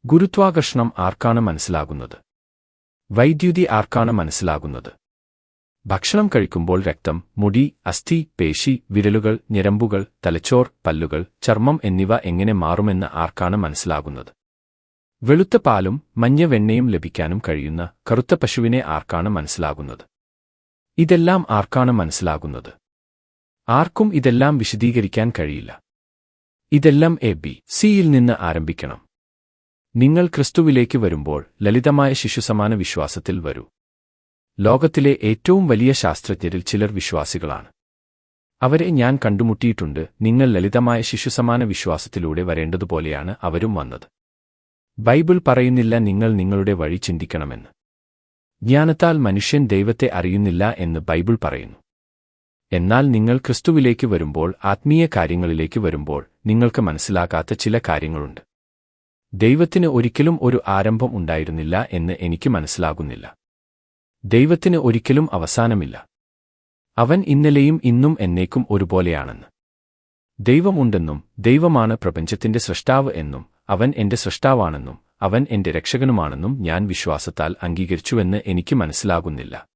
ഗുരുത്വാകർഷണം ആർക്കാണ് മനസ്സിലാകുന്നത്? വൈദ്യുതി ആർക്കാണ് മനസ്സിലാകുന്നത്? ഭക്ഷണം കഴിക്കുമ്പോൾ രക്തം, മുടി, അസ്ഥി, പേശി, വിരലുകൾ, ഞരമ്പുകൾ, തലച്ചോർ, പല്ലുകൾ, ചർമ്മം എന്നിവ എങ്ങനെ മാറുമെന്ന് ആർക്കാണ് മനസ്സിലാകുന്നത്? വെളുത്ത പാലും മഞ്ഞ വെണ്ണയും ലഭിക്കാനും കഴിയുന്ന കറുത്ത പശുവിനെ ആർക്കാണ് മനസ്സിലാകുന്നത്? ഇതെല്ലാം ആർക്കാണ് മനസ്സിലാകുന്നത്? ആർക്കും ഇതെല്ലാം വിശദീകരിക്കാൻ കഴിയില്ല. ഇതെല്ലാം ABC-യിൽ നിന്ന് ആരംഭിക്കണം. നിങ്ങൾ ക്രിസ്തുവിലേക്ക് വരുമ്പോൾ ലളിതമായ ശിശുസമാന വിശ്വാസത്തിൽ വരൂ. ലോകത്തിലെ ഏറ്റവും വലിയ ശാസ്ത്രജ്ഞരിൽ ചിലർ വിശ്വാസികളാണ്. അവരെ ഞാൻ കണ്ടുമുട്ടിയിട്ടുണ്ട്. നിങ്ങൾ ലളിതമായ ശിശുസമാന വിശ്വാസത്തിലൂടെ വരേണ്ടതുപോലെയാണ് അവരും വന്നത്. ബൈബിൾ പറയുന്നില്ല നിങ്ങൾ നിങ്ങളുടെ വഴി ചിന്തിക്കണമെന്ന്. ജ്ഞാനത്താൽ മനുഷ്യൻ ദൈവത്തെ അറിയുന്നില്ല എന്ന് ബൈബിൾ പറയുന്നു. എന്നാൽ നിങ്ങൾ ക്രിസ്തുവിലേക്ക് വരുമ്പോൾ, ആത്മീയ കാര്യങ്ങളിലേക്ക് വരുമ്പോൾ, നിങ്ങൾക്ക് മനസ്സിലാകാത്ത ചില കാര്യങ്ങളുണ്ട്. ദൈവത്തിന് ഒരിക്കലും ഒരു ആരംഭം ഉണ്ടായിരുന്നില്ല എന്ന് എനിക്ക് മനസ്സിലാകുന്നില്ല. ദൈവത്തിന് ഒരിക്കലും അവസാനമില്ല. അവൻ ഇന്നലെയും ഇന്നും എന്നേക്കും ഒരുപോലെയാണെന്ന്. ദൈവം ഉണ്ടെന്നും ദൈവമാണ് പ്രപഞ്ചത്തിന്റെ സൃഷ്ടാവ് എന്നും അവൻ എന്റെ സൃഷ്ടാവാണെന്നും അവൻ എന്റെ രക്ഷകനുമാണെന്നും ഞാൻ വിശ്വാസത്താൽ അംഗീകരിച്ചുവെന്ന് എനിക്ക് മനസ്സിലാകുന്നില്ല.